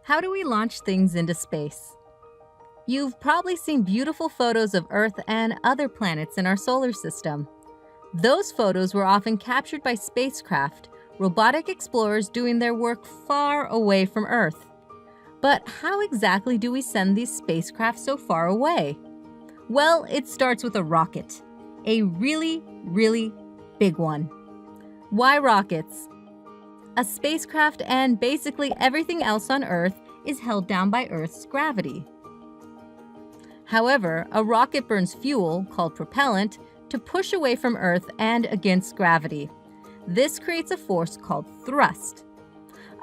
How do we launch things into space? You've probably seen beautiful photos of Earth and other planets in our solar system. Those photos were often captured by spacecraft, robotic explorers doing their work far away from Earth. But how exactly do we send these spacecraft so far away? Well, it starts with a rocket. A really, really big one. Why rockets? A spacecraft and basically everything else on Earth is held down by Earth's gravity. However, a rocket burns fuel, called propellant, to push away from Earth and against gravity. This creates a force called thrust.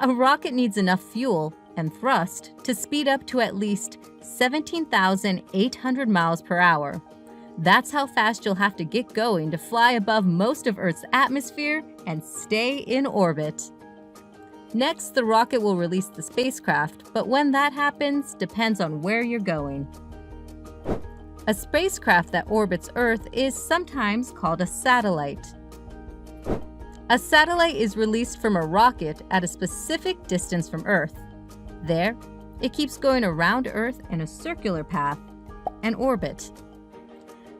A rocket needs enough fuel and thrust to speed up to at least 17,800 miles per hour. That's how fast you'll have to get going to fly above most of Earth's atmosphere and stay in orbit. Next, the rocket will release the spacecraft, but when that happens depends on where you're going. A spacecraft that orbits Earth is sometimes called a satellite. A satellite is released from a rocket at a specific distance from Earth. There, it keeps going around Earth in a circular path, an orbit.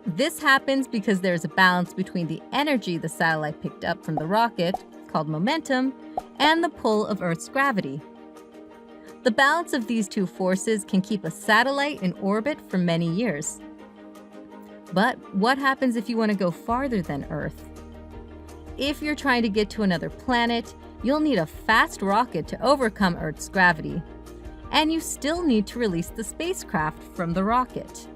This happens because there's a balance between the energy the satellite picked up from the rocket, called momentum, and the pull of Earth's gravity. The balance of these two forces can keep a satellite in orbit for many years. But what happens if you want to go farther than Earth? If you're trying to get to another planet, you'll need a fast rocket to overcome Earth's gravity. And you still need to release the spacecraft from the rocket.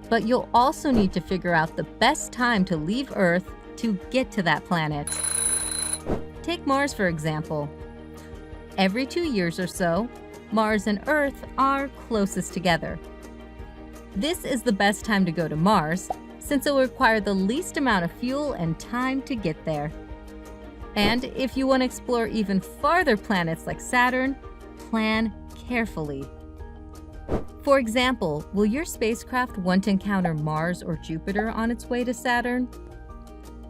But you'll also need to figure out the best time to leave Earth to get to that planet. Take Mars, for example. Every 2 years or so, Mars and Earth are closest together. This is the best time to go to Mars, since it will require the least amount of fuel and time to get there. And if you want to explore even farther planets like Saturn, plan carefully. For example, will your spacecraft want to encounter Mars or Jupiter on its way to Saturn?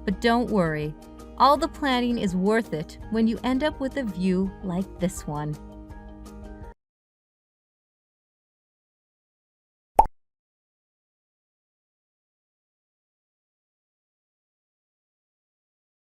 But don't worry, all the planning is worth it when you end up with a view like this one.